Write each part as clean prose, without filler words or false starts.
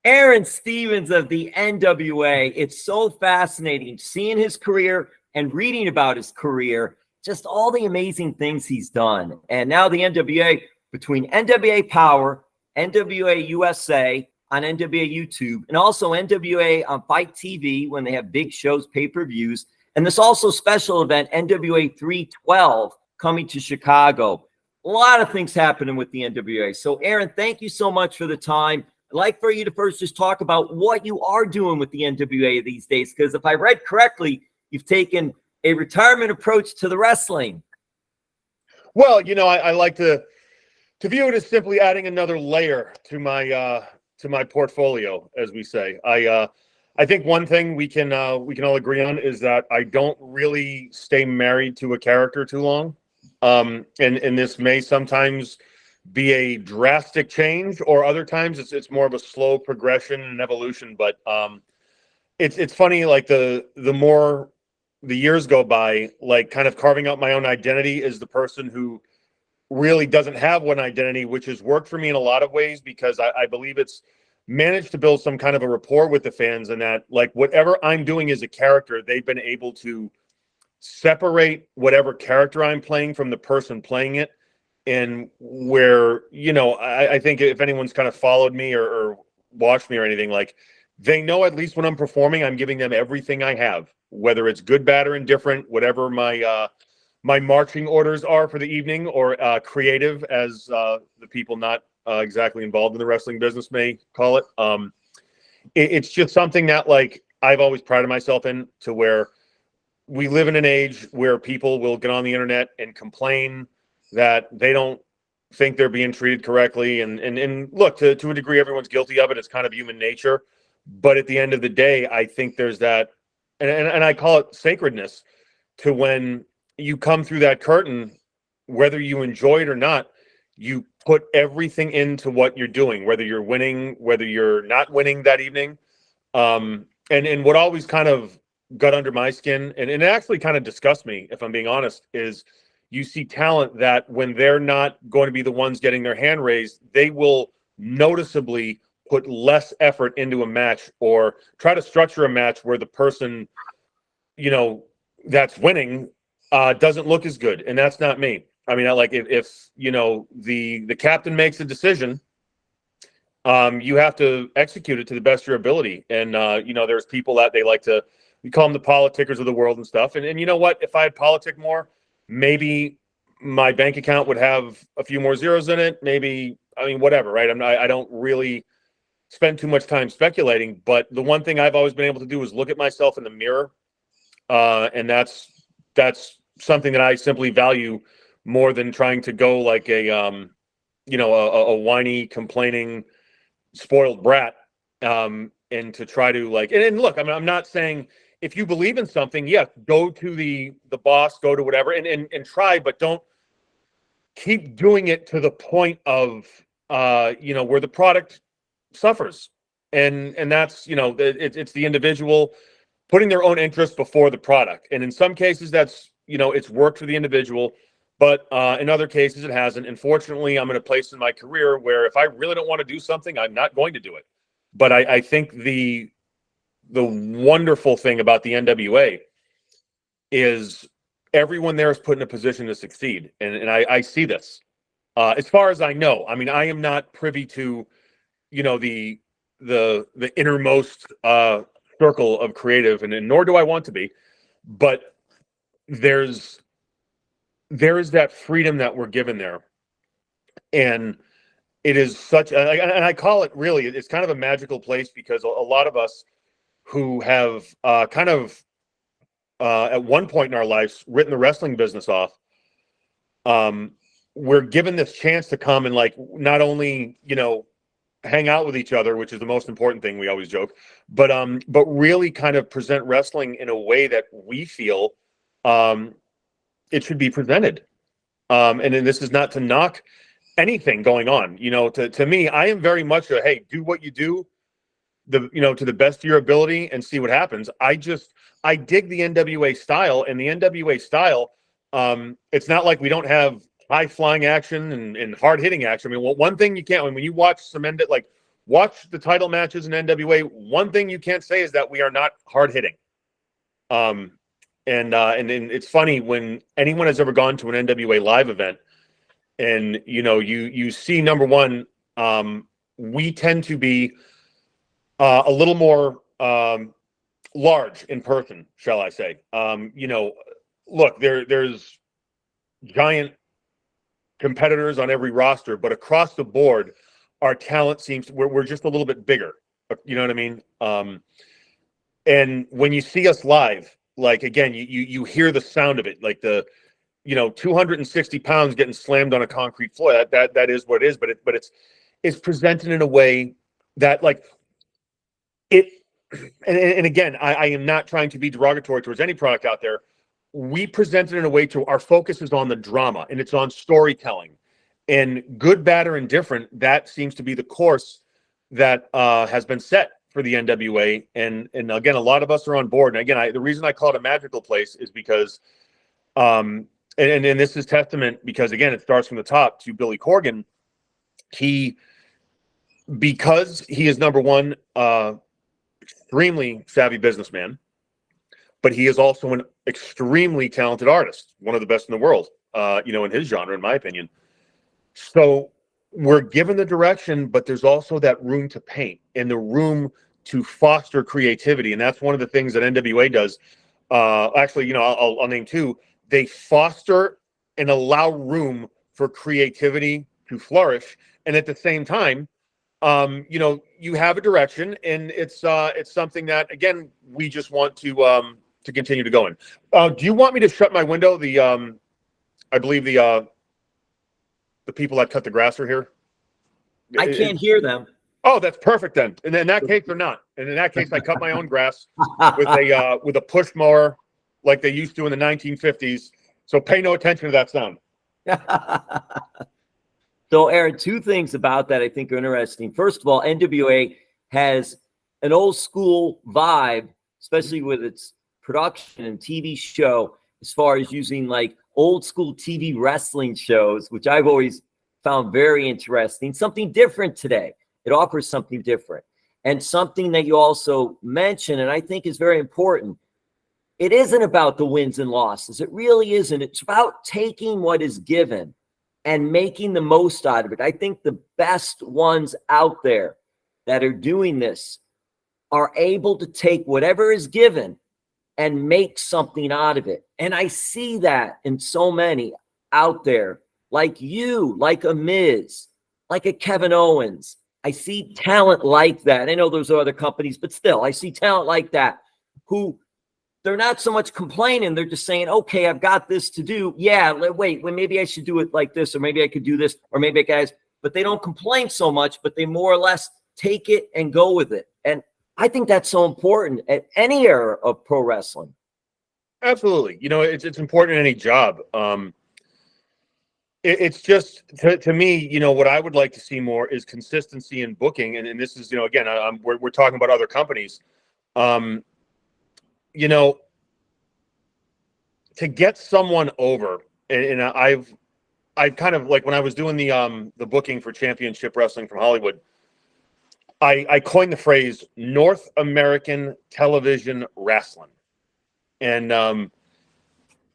Aron Stevens of the NWA. It's so fascinating seeing his career and reading about his career, just all the amazing things he's done. And now the NWA, between NWA Power, NWA USA on NWA YouTube, and also NWA on Fight TV when they have big shows, pay-per-views, and this also special event, NWA 312, coming to Chicago. A lot of things happening with the NWA. So, Aron, thank you so much for the time. I'd like for you to first just talk about what you are doing with the NWA these days, because if I read correctly, you've taken a retirement approach to the wrestling. Well, I like to view it as simply adding another layer to my portfolio, as we say. I think one thing we can all agree on is that I don't really stay married to a character too long, and this may sometimes be a drastic change, or other times it's more of a slow progression and evolution. But it's funny, like the more the years go by, like kind of carving out my own identity as the person who really doesn't have one identity, which has worked for me in a lot of ways, because I believe it's managed to build some kind of a rapport with the fans, and that like whatever I'm doing as a character, they've been able to separate whatever character I'm playing from the person playing it. And where, I think if anyone's kind of followed me or watched me or anything, like they know at least when I'm performing, I'm giving them everything I have, whether it's good, bad, or indifferent, whatever my marching orders are for the evening, or creative, as the people not exactly involved in the wrestling business may call it. It's just something that like I've always prided myself in, to where we live in an age where people will get on the internet and complain that they don't think they're being treated correctly. And look, to a degree, everyone's guilty of it. It's kind of human nature. But at the end of the day, I think there's that, and I call it sacredness, to when you come through that curtain, whether you enjoy it or not, you put everything into what you're doing, whether you're winning, whether you're not winning that evening. And what always kind of got under my skin, and it actually kind of disgusts me, if I'm being honest, is you see talent that when they're not going to be the ones getting their hand raised, they will noticeably put less effort into a match, or try to structure a match where the person, that's winning doesn't look as good. And that's not me. I mean, if the captain makes a decision, you have to execute it to the best of your ability. And, there's people that we call them the politicers of the world and stuff. And you know what, if I had politic more, maybe my bank account would have a few more zeros in it. Maybe, whatever, right? I don't really spend too much time speculating, but the one thing I've always been able to do is look at myself in the mirror. And that's something that I simply value more than trying to go like a whiny, complaining, spoiled brat. And to try to and look, I'm not saying, if you believe in something, yes, go to the boss, go to whatever, and try, but don't keep doing it to the point of, where the product suffers. And that's, it's the individual putting their own interest before the product. And in some cases that's, it's worked for the individual, but in other cases it hasn't. Unfortunately, I'm in a place in my career where if I really don't want to do something, I'm not going to do it. But I think the wonderful thing about the NWA is everyone there is put in a position to succeed. And I see this. As far as I know, I am not privy to, the innermost circle of creative, and nor do I want to be. But there is that freedom that we're given there. And it is such, and I call it really, it's kind of a magical place, because a lot of us who have at one point in our lives written the wrestling business off, we're given this chance to come and not only, hang out with each other, which is the most important thing, we always joke, but really kind of present wrestling in a way that we feel it should be presented. And then this is not to knock anything going on. To me, I am very much a, hey, do what you do, to the best of your ability and see what happens. I dig the NWA style, and the NWA style, it's not like we don't have high flying action and hard hitting action. One thing you can't, when you watch some watch the title matches in NWA. One thing you can't say is that we are not hard hitting. And it's funny when anyone has ever gone to an NWA live event, and you see, number one, we tend to be a little more large in person, shall I say? Look, there's giant competitors on every roster, but across the board, our talent seems we're just a little bit bigger. You know what I mean? And when you see us live, like, again, you hear the sound of it, like the 260 pounds getting slammed on a concrete floor. That is what it is, but it's presented in a way that, like, it. And again, I am not trying to be derogatory towards any product out there. We present it in a way to our focus is on the drama and it's on storytelling, and good, bad, or indifferent. That seems to be the course that has been set for the NWA. And again, a lot of us are on board. And again, the reason I call it a magical place is because, and this is testament, because again, it starts from the top, to Billy Corgan. Because he is, number one, extremely savvy businessman, but he is also an extremely talented artist, one of the best in the world, in his genre, in my opinion. So we're given the direction, but there's also that room to paint and the room to foster creativity. And that's one of the things that NWA does. Actually, I'll name two. They foster and allow room for creativity to flourish. And at the same time, you have a direction, and it's something that, again, we just want to continue to go in. Do you want me to shut my window? I believe the people that cut the grass are here. I can't hear them. Oh, that's perfect then. And in that case, they're not. And in that case, I cut my own grass with a push mower like they used to in the 1950s. So pay no attention to that sound. So, Aaron, two things about that I think are interesting. First of all, NWA has an old school vibe, especially with its production and TV show, as far as using like old school TV wrestling shows, which I've always found very interesting. Something different today. It offers something different. And something that you also mentioned, and I think is very important, it isn't about the wins and losses. It really isn't. It's about taking what is given and making the most out of it. I think the best ones out there that are doing this are able to take whatever is given and make something out of it. And I see that in so many out there, like you, like a Miz, like a Kevin Owens. I see talent like that. I know those are other companies, but still, I see talent like that who, they're not so much complaining. They're just saying, okay, I've got this to do. Yeah, wait, maybe I should do it like this, or maybe I could do this, or maybe guys, but they don't complain so much, but they more or less take it and go with it. And I think that's so important at any era of pro wrestling. Absolutely. It's important in any job. It's just, to me, what I would like to see more is consistency in booking. And this is, again, we're talking about other companies. To get someone over, and I've kind of, like, when I was doing the booking for Championship Wrestling from Hollywood, I coined the phrase North American television wrestling. And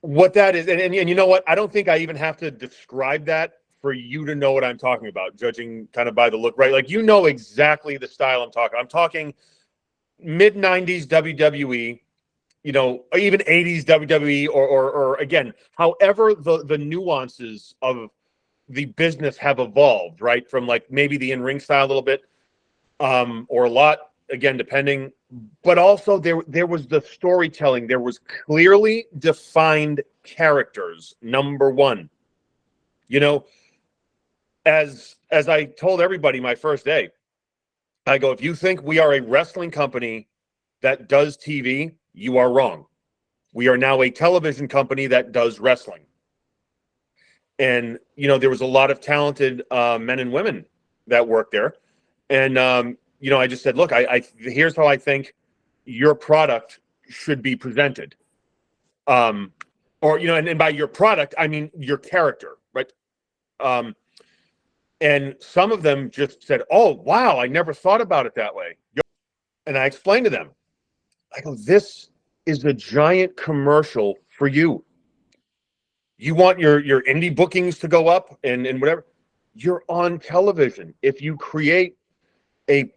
what that is, and you know what? I don't think I even have to describe that for you to know what I'm talking about, judging kind of by the look, right? Like, exactly the style I'm talking. I'm talking mid-90s WWE, even 80s WWE, or again, however the nuances of the business have evolved, right? From like maybe the in-ring style a little bit, or a lot, again, depending. But also there was the storytelling. There was clearly defined characters, number one. As I told everybody my first day, I go, if you think we are a wrestling company that does TV, you are wrong. We are now a television company that does wrestling. And, there was a lot of talented men and women that worked there. And, I just said, look, here's how I think your product should be presented. And by your product, I mean your character, right? And some of them just said, oh, wow, I never thought about it that way. And I explained to them, I go, this is a giant commercial for you. You want your indie bookings to go up and whatever. You're on television. If you create a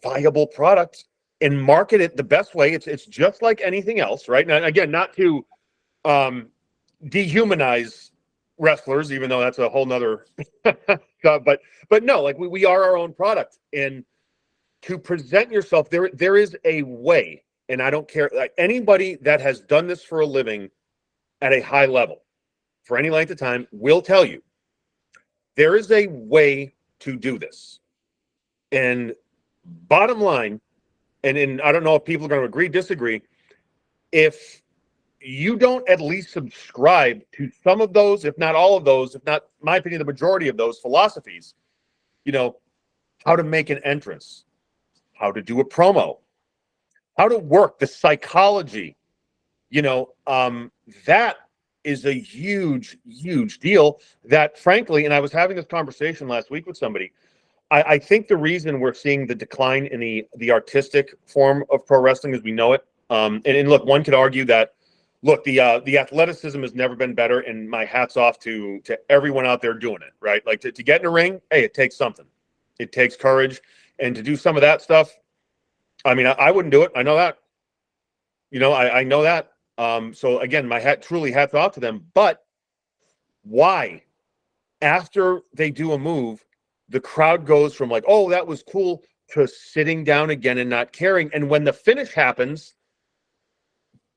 viable product and market it the best way, it's just like anything else, right? Now, again, not to dehumanize wrestlers, even though that's a whole nother but no, like we are our own product. And to present yourself, there is a way, and I don't care, like anybody that has done this for a living at a high level for any length of time will tell you there is a way to do this. And bottom line, and I don't know if people are going to agree, disagree, if you don't at least subscribe to some of those, if not all of those, if not, in my opinion, the majority of those philosophies, how to make an entrance, how to do a promo, how to work the psychology, that is a huge, huge deal that, frankly, and I was having this conversation last week with somebody, I think the reason we're seeing the decline in the artistic form of pro wrestling as we know it, and look, one could argue that, look, the athleticism has never been better, and my hat's off to everyone out there doing it, right? Like to get in a ring, hey, it takes something. It takes courage, and to do some of that stuff, I mean, I wouldn't do it. I know that. I know that. So again, my hats off to them. But why, after they do a move, the crowd goes from like, oh, that was cool, to sitting down again and not caring. And when the finish happens,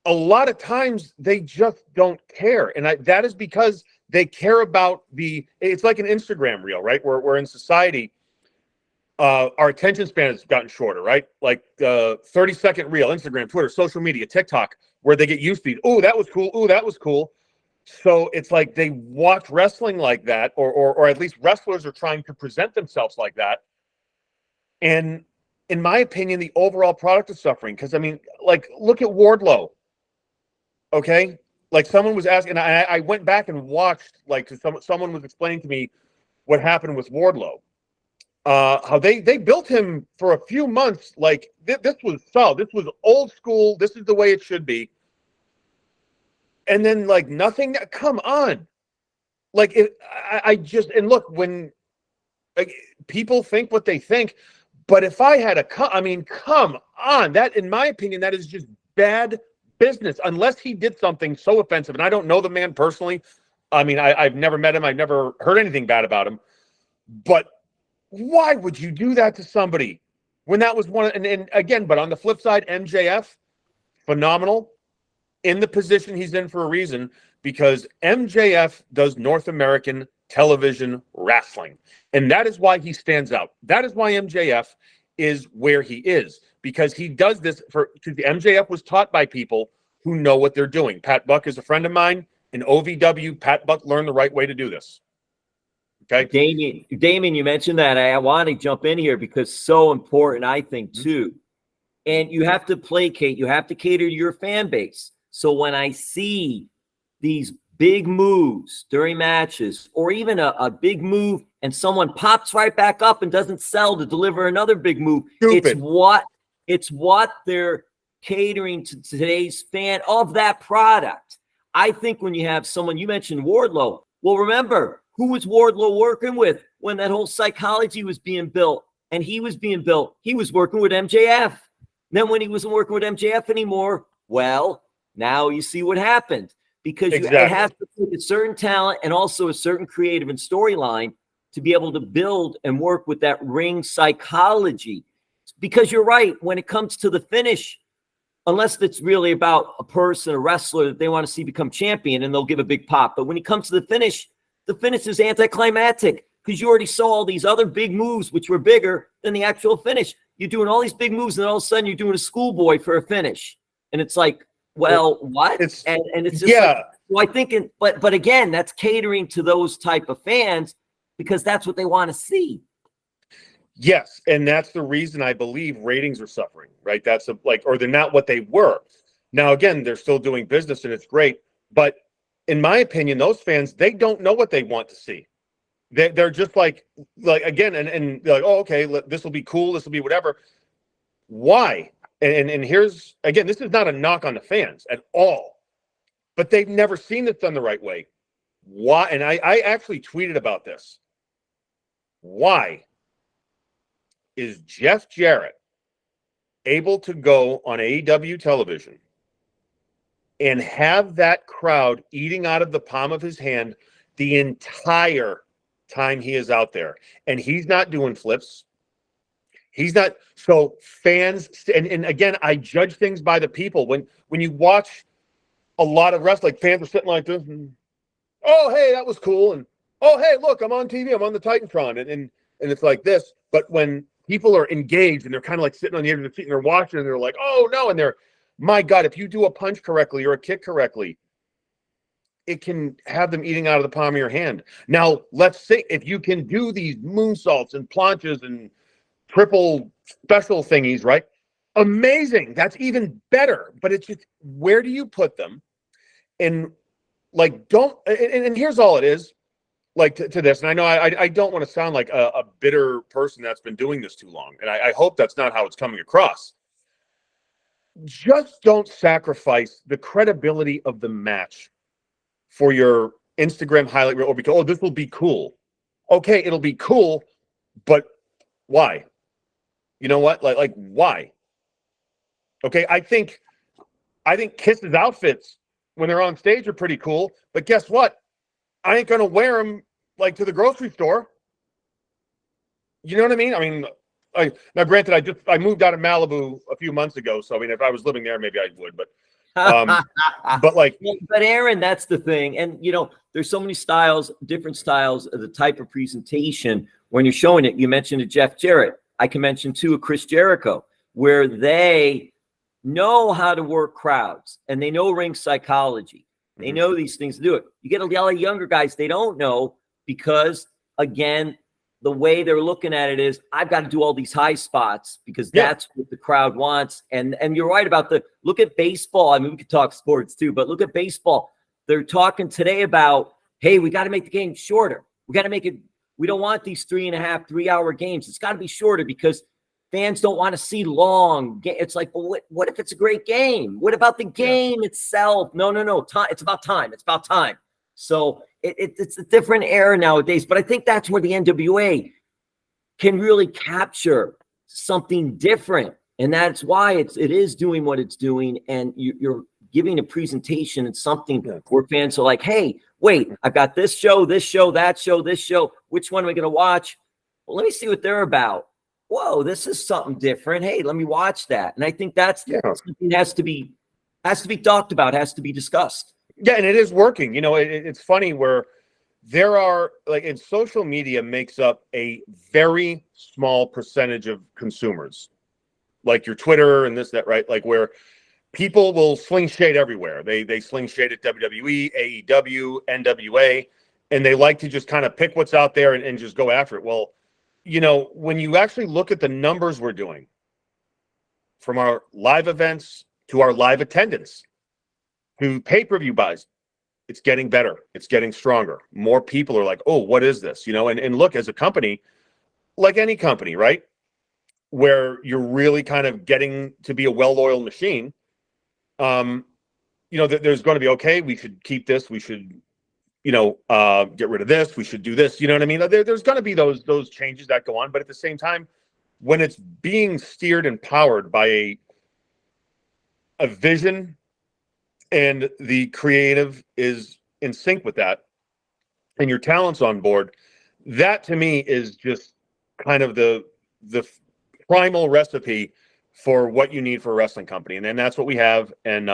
a lot of times they just don't care. And that is because they care about it's like an Instagram reel, right? We're in society, our attention span has gotten shorter, right? Like 30-second reel, Instagram, Twitter, social media, TikTok, where they get used to, oh, that was cool. Oh, that was cool. So it's like they watch wrestling like that, or at least wrestlers are trying to present themselves like that. And in my opinion, the overall product is suffering. Because, I mean, like, look at Wardlow. Okay? Like, someone was asking, and I went back and watched, like, someone was explaining to me what happened with Wardlow. How they built him for a few months. Like, this was solid. This was old school. This is the way it should be. And then, like, nothing. Come on. Like, and look, when people think what they think, but if I had come on. That, in my opinion, that is just bad business, unless he did something so offensive. And I don't know the man personally. I mean, I've never met him. I've never heard anything bad about him. But why would you do that to somebody when that was one? And again, but on the flip side, MJF, phenomenal. In the position he's in for a reason, because MJF does North American television wrestling. And that is why he stands out. That is why MJF is where he is, because he does this because the MJF was taught by people who know what they're doing. Pat Buck is a friend of mine. In OVW, Pat Buck learned the right way to do this. Okay. Damien, you mentioned that. I want to jump in here because so important, I think, too. And you have to placate, you have to cater to your fan base. So when I see these big moves during matches, or even a big move and someone pops right back up and doesn't sell to deliver another big move, it's what they're catering to today's fan of that product. I think when you have someone, you mentioned Wardlow. Well, remember, who was Wardlow working with when that whole psychology was being built and he was being built? He was working with MJF. Then when he wasn't working with MJF anymore, well, now you see what happened, because it has to take a certain talent and also a certain creative and storyline to be able to build and work with that ring psychology. Because you're right, when it comes to the finish, unless it's really about a person, a wrestler that they want to see become champion, and they'll give a big pop. But when it comes to the finish is anticlimactic, because you already saw all these other big moves, which were bigger than the actual finish. You're doing all these big moves, and then all of a sudden you're doing a schoolboy for a finish. And it's like, well, what? And it's just well, I think, but again, that's catering to those type of fans because that's what they want to see. Yes, and that's the reason I believe ratings are suffering, right? That's or they're not what they were. Now, again, they're still doing business and it's great, but in my opinion, those fans, they don't know what they want to see. They're just like again, and they're like, oh, okay, this will be cool. This will be whatever. Why? And here's, again, this is not a knock on the fans at all, but they've never seen this done the right way. Why? And I actually tweeted about this. Why is Jeff Jarrett able to go on AEW television and have that crowd eating out of the palm of his hand the entire time he is out there? And he's not doing flips. He's not. So fans, and again, I judge things by the people. When you watch a lot of wrestling, like fans are sitting like this, and, oh, hey, that was cool. And, oh, hey, look, I'm on TV. I'm on the Titantron. And it's like this. But when people are engaged and they're kind of like sitting on the edge of the seat and they're watching and they're like, oh, no. And they're, my God, if you do a punch correctly or a kick correctly, it can have them eating out of the palm of your hand. Now, let's say if you can do these moonsaults and planches and triple special thingies, right? Amazing. That's even better. But it's just, where do you put them? And like, don't, and here's all it is, like to this. And I know I don't want to sound like a bitter person that's been doing this too long. And I hope that's not how it's coming across. Just don't sacrifice the credibility of the match for your Instagram highlight reel, or because, oh, this will be cool. Okay, it'll be cool, but why? You know what? Like why? Okay, I think Kiss's outfits when they're on stage are pretty cool, but guess what? I ain't gonna wear them like to the grocery store. You know what I mean? I mean, now granted, I moved out of Malibu a few months ago, so I mean, if I was living there, maybe I would, but but like, but Aaron, that's the thing. And you know, there's so many styles, different styles of the type of presentation when you're showing it. You mentioned a Jeff Jarrett. I can mention too a Chris Jericho, where they know how to work crowds and they know ring psychology. They know these things to do it. You get a lot of younger guys, they don't know, because again, the way they're looking at it is, I've got to do all these high spots because that's what the crowd wants. And you're right about look at baseball. I mean, we could talk sports too, but look at baseball. They're talking today about, hey, we got to make the game shorter. We got to make it. We don't want these 3.5-3-hour games. It's got to be shorter because fans don't want to see long. It's like, well, what if it's a great game? What about the game itself? No. Time. It's about time. It's about time. So it's a different era nowadays. But I think that's where the NWA can really capture something different. And that's why it is doing what it's doing. And you're giving a presentation and something where fans are like, hey, wait, I've got this show, that show, this show. Which one am I going to watch? Well, let me see what they're about. Whoa, this is something different. Hey, let me watch that. And I think that's something that has to be talked about, has to be discussed. Yeah, and it is working. You know, it's funny where there are, like, in social media makes up a very small percentage of consumers, like your Twitter and this, that, right? Like where people will sling shade everywhere. They sling shade at WWE, AEW, NWA, and they like to just kind of pick what's out there and just go after it. Well, you know, when you actually look at the numbers we're doing from our live events to our live attendance to pay-per-view buys, it's getting better. It's getting stronger. More people are like, oh, what is this? You know, and look, as a company, like any company, right, where you're really kind of getting to be a well-oiled machine, you know, there's going to be, okay, we should keep this. We should, you know, get rid of this. We should do this. You know what I mean? There's going to be those changes that go on. But at the same time, when it's being steered and powered by a vision and the creative is in sync with that and your talent's on board, that to me is just kind of the primal recipe for what you need for a wrestling company. And then that's what we have. And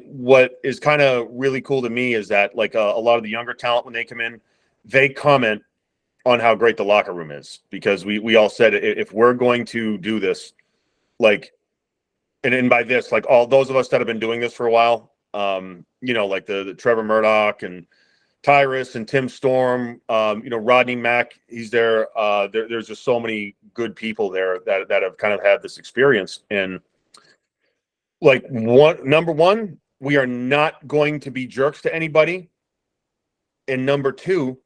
what is kind of really cool to me is that, like, a lot of the younger talent, when they come in, they comment on how great the locker room is, because we all said, if we're going to do this, like, and by this, like, all those of us that have been doing this for a while, you know, like the Trevor Murdoch and Tyrus and Tim Storm, you know, Rodney Mack, he's there. There's just so many good people there that have kind of had this experience. And like, number one, we are not going to be jerks to anybody. And number two,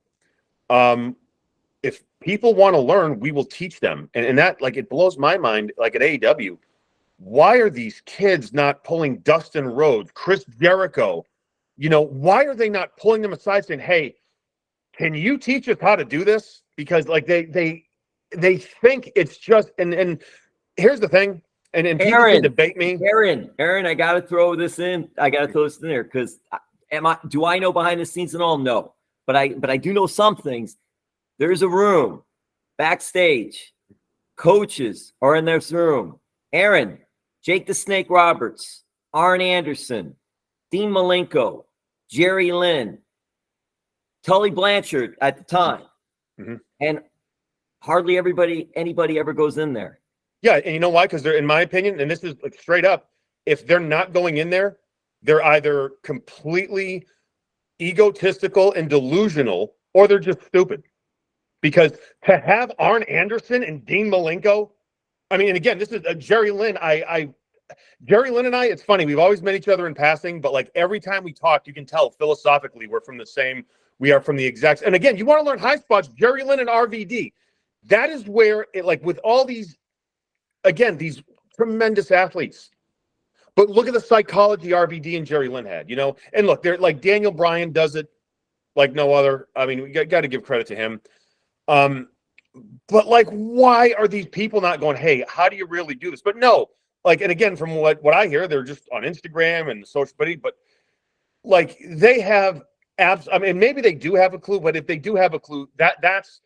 If people want to learn, we will teach them. And that, like, it blows my mind, like at AEW, why are these kids not pulling Dustin Rhodes, Chris Jericho? You know, why are they not pulling them aside saying, hey, can you teach us how to do this? Because like they think it's just, and here's the thing, and people can debate me. Aaron, I gotta throw this in. I gotta throw this in there because do I know behind the scenes and all? No. But I do know some things. There's a room backstage. Coaches are in this room. Aaron, Jake the Snake Roberts, Arn Anderson, Dean Malenko, Jerry Lynn, Tully Blanchard at the time. Mm-hmm. And hardly anybody ever goes in there. Yeah, and you know why? Because they're, in my opinion, and this is like straight up, if they're not going in there, they're either completely egotistical and delusional, or they're just stupid. Because to have Arn Anderson and Dean Malenko, I mean, and again, this is Jerry Lynn. Jerry Lynn and I, it's funny, we've always met each other in passing, but like every time we talk, you can tell philosophically we are from the exact. And again, you want to learn high spots, Jerry Lynn and RVD. That is where it, like, with all these, again, these tremendous athletes. But look at the psychology RVD and Jerry Lynn had, you know? And look, they're like, Daniel Bryan does it like no other. I mean, we got to give credit to him. But like, why are these people not going, hey, how do you really do this? But no, like, and again, from what I hear, they're just on Instagram and social media, but like they have apps. I mean, maybe they do have a clue, but if they do have a clue, that's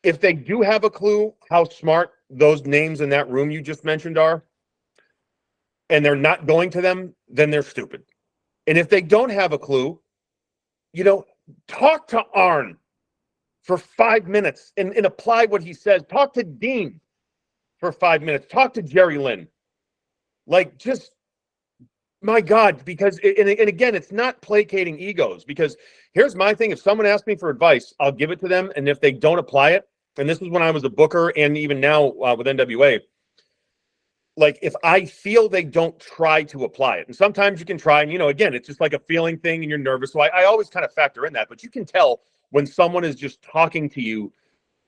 if they do have a clue how smart those names in that room you just mentioned are, and they're not going to them, then they're stupid. And if they don't have a clue, you know, talk to Arn for 5 minutes and apply what he says. Talk to Dean for 5 minutes. Talk to Jerry Lynn. Like, just, my God, because, and again, it's not placating egos, because here's my thing. If someone asks me for advice, I'll give it to them. And if they don't apply it, and this is when I was a booker and even now with NWA, like, if I feel they don't try to apply it, and sometimes you can try, and, you know, again, it's just like a feeling thing and you're nervous. So I always kind of factor in that, but you can tell when someone is just talking to you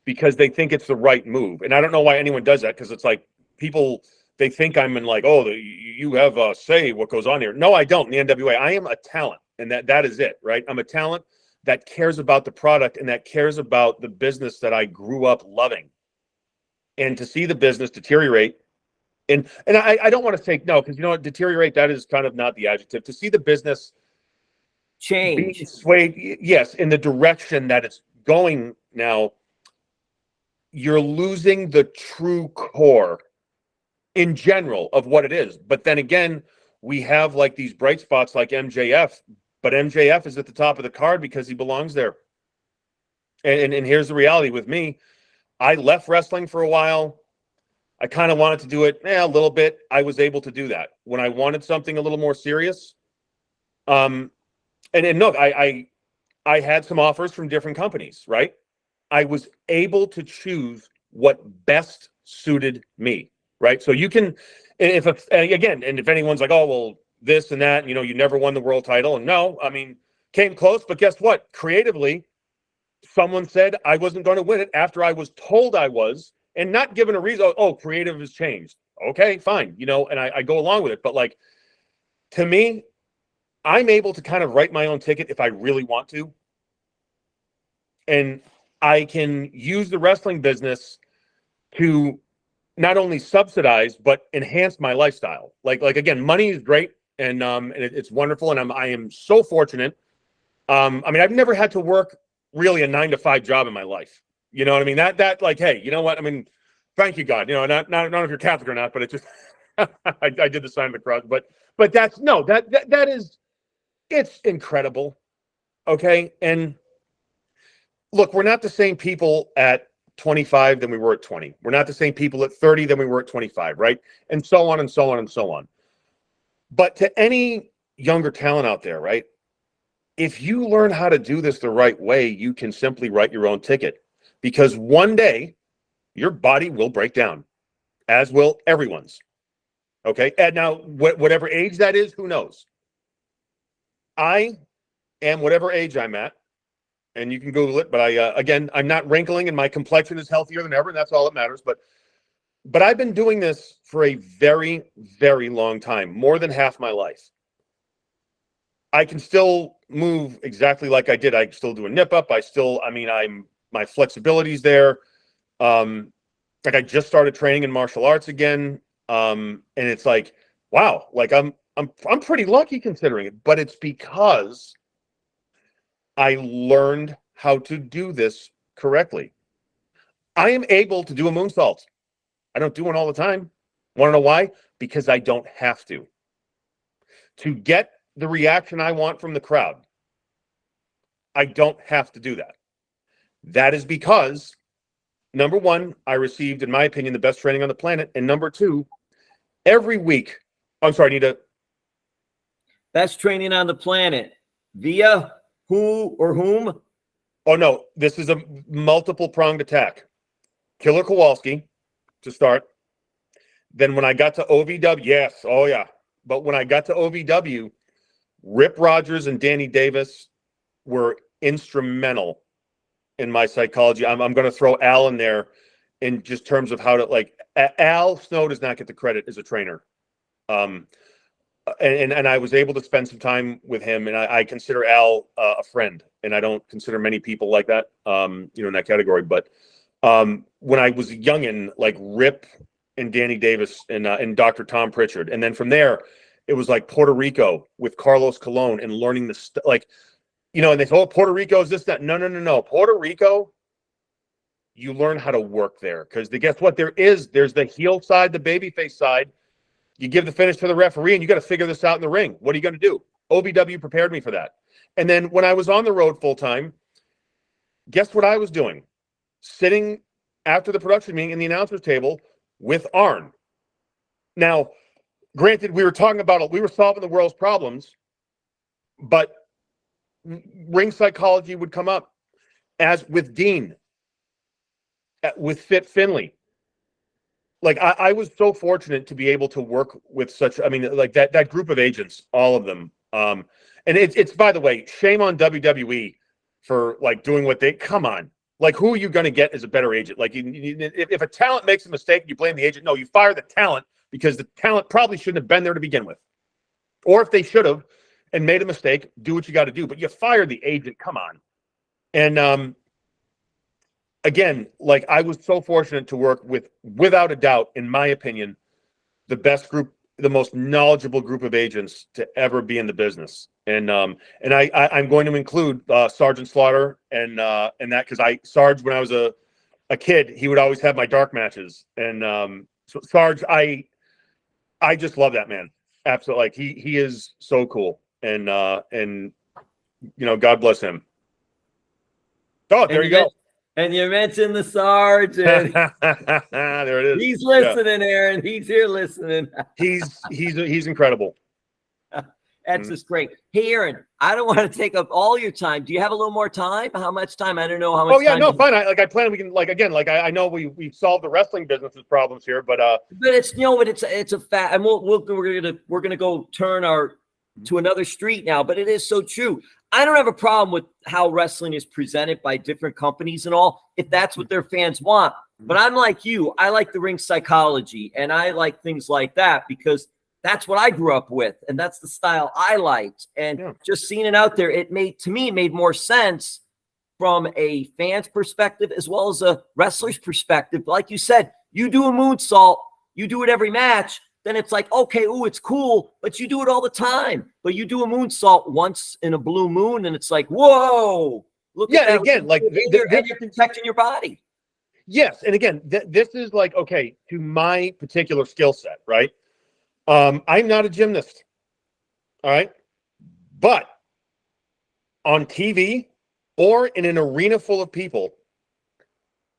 because they think it's the right move. And I don't know why anyone does that, because it's like people, they think I'm in like, oh, you have a say what goes on here. No, I don't. In the NWA, I am a talent, and that is it, right? I'm a talent that cares about the product and that cares about the business that I grew up loving. And to see the business deteriorate, and I don't want to say no, because, you know what, deteriorate, that is kind of not the adjective. To see the business change, being swayed, yes, in the direction that it's going now, you're losing the true core in general of what it is. But then again, we have like these bright spots like MJF, but MJF is at the top of the card because he belongs there. And here's the reality with me. I left wrestling for a while. I kind of wanted to do it a little bit. I was able to do that. When I wanted something a little more serious, and look, I had some offers from different companies, right? I was able to choose what best suited me, right? So you can, if anyone's like, oh, well, this and that, you know, you never won the world title. And no, I mean, came close, but guess what? Creatively, someone said I wasn't going to win it after I was told I was, and not given a reason. Oh, creative has changed. Okay, fine. You know, and I go along with it. But like, to me, I'm able to kind of write my own ticket if I really want to. And I can use the wrestling business to not only subsidize, but enhance my lifestyle. Like again, money is great. And it's wonderful. And I am so fortunate. I mean, I've never had to work really a 9-to-5 job in my life. You know what I mean? That like, hey, you know what? I mean, thank you, God. You know, not if you're Catholic or not, but it just, I did the sign of the cross. But that's, no, that is, it's incredible. Okay. And look, we're not the same people at 25 than we were at 20. We're not the same people at 30 than we were at 25, right? And so on and so on and so on. But to any younger talent out there, right? If you learn how to do this the right way, you can simply write your own ticket, because one day your body will break down, as will everyone's. Okay. And now, whatever age that is, who knows? I am whatever age I'm at. and you can Google it. But again, I'm not wrinkling, and my complexion is healthier than ever, and that's all that matters. But I've been doing this for a very, very long time, more than half my life. I can still move exactly like I did. I still do a nip up. My flexibility's there. Like I just started training in martial arts again. And it's like, wow, like I'm pretty lucky considering it, but it's because I learned how to do this correctly. I am able to do a moonsault. I don't do one all the time. Want to know why? Because I don't have to. To get the reaction I want from the crowd, I don't have to do that. That is because, number one, I received, in my opinion, the best training on the planet. And number two, every week, I'm sorry, Nita. Best training on the planet via who or whom? Oh, no, this is a multiple pronged attack. Killer Kowalski to start. Then when I got to OVW, yes, oh yeah. But when I got to OVW, Rip Rogers and Danny Davis were instrumental in my psychology. I'm going to throw Al in there in just terms of how to, like, Al Snow does not get the credit as a trainer. And I was able to spend some time with him, and I consider Al a friend, and I don't consider many people like that, in that category. But when I was youngin', like Rip and Danny Davis and Dr. Tom Prichard, and then from there, it was like Puerto Rico with Carlos Colon and learning the and they say, oh, Puerto Rico is this, that. No. Puerto Rico, you learn how to work there. Because guess what? There's the heel side, the babyface side. You give the finish to the referee, and you got to figure this out in the ring. What are you going to do? OVW prepared me for that. And then when I was on the road full time, guess what I was doing? Sitting after the production meeting in the announcer's table with Arn. Now, granted, we were solving the world's problems, but ring psychology would come up, as with Dean, with Fit Finley. Like I was so fortunate to be able to work with that group of agents, all of them. And it's by the way, shame on WWE for like doing what they, come on. Like, who are you going to get as a better agent? Like, if a talent makes a mistake, you blame the agent. No, you fire the talent, because the talent probably shouldn't have been there to begin with. Or if they should have and made a mistake, do what you got to do. But you fire the agent. Come on. And again, like, I was so fortunate to work with, without a doubt, in my opinion, the best group, the most knowledgeable group of agents to ever be in the business. And I'm going to include Sergeant Slaughter and that, because Sarge, when I was a kid, he would always have my dark matches. And so Sarge, I just love that man. Absolutely. Like, he is so cool. And God bless him. Oh, there you go. And you mentioned the Sarge. And there it is. He's listening, Aaron. He's here listening. He's incredible. That's just great. Hey, Aaron, I don't want to take up all your time. Do you have a little more time? How much time? I don't know how much. Oh yeah, time no, fine. I plan. We can, like, again, like, I know we've solved the wrestling business's problems here, but it's it's a fact, and we're gonna go turn to another street now. But it is so true. I don't have a problem with how wrestling is presented by different companies and all, if that's what their fans want. But I'm like you. I like the ring psychology, and I like things like that because that's what I grew up with, and that's the style I liked. And just seeing it out there, it made more sense from a fan's perspective as well as a wrestler's perspective. Like you said, you do a moonsault, you do it every match, then it's like, okay, ooh, it's cool, but you do it all the time. But you do a moonsault once in a blue moon, and it's like, whoa, look at that. And again, like, you're protecting your body. Yes, and again, this is like, okay, to my particular skill set, right? I'm not a gymnast, all right? But on TV or in an arena full of people,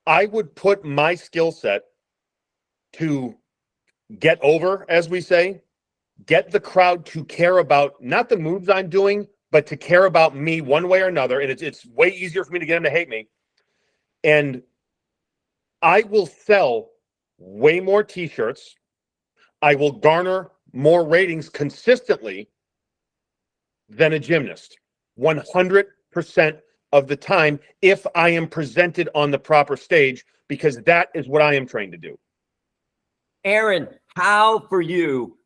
I would put my skill set to get over, as we say, get the crowd to care about not the moves I'm doing, but to care about me one way or another. And it's way easier for me to get them to hate me. And I will sell way more t-shirts. I will garner more ratings consistently than a gymnast. 100% of the time if I am presented on the proper stage, because that is what I am trained to do. Aron, how for you?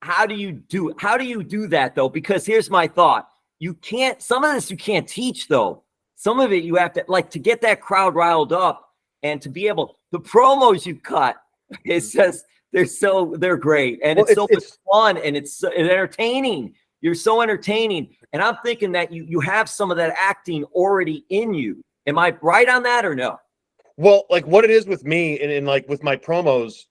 How do you do that though? Because here's my thought. You can't, some of this you can't teach though. Some of it you have to, like, to get that crowd riled up and to be able, the promos you cut, it's just, they're great. And Well, it's so much fun and it's entertaining. You're so entertaining. And I'm thinking that you have some of that acting already in you. Am I right on that or no? Well, like what it is with me and like with my promos,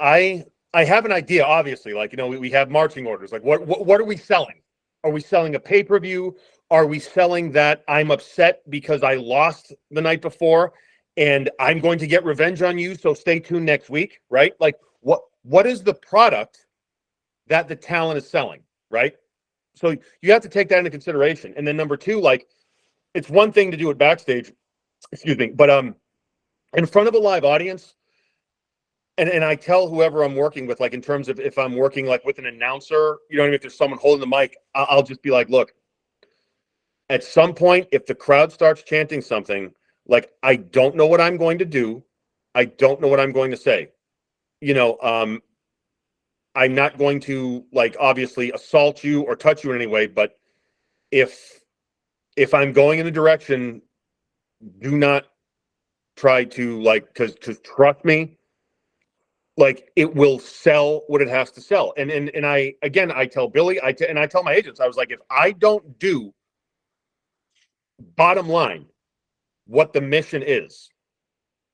I have an idea, obviously. Like, you know, we have marching orders. Like, what are we selling? Are we selling a pay-per-view? Are we selling that I'm upset because I lost the night before and I'm going to get revenge on you, so stay tuned next week, right? Like, what is the product that the talent is selling, right? So you have to take that into consideration. And then number two, like, it's one thing to do it backstage, excuse me, but in front of a live audience, and I tell whoever I'm working with, like in terms of if I'm working like with an announcer, you know what I mean? If there's someone holding the mic, I'll just be like, look, at some point, if the crowd starts chanting something, like, I don't know what I'm going to do. I don't know what I'm going to say. You know, I'm not going to, like, obviously assault you or touch you in any way, but if I'm going in a direction, do not try to, like, because trust me, like, it will sell what it has to sell. And I, again, I tell Billy, I tell my agents, I was like, if I don't do, bottom line, what the mission is,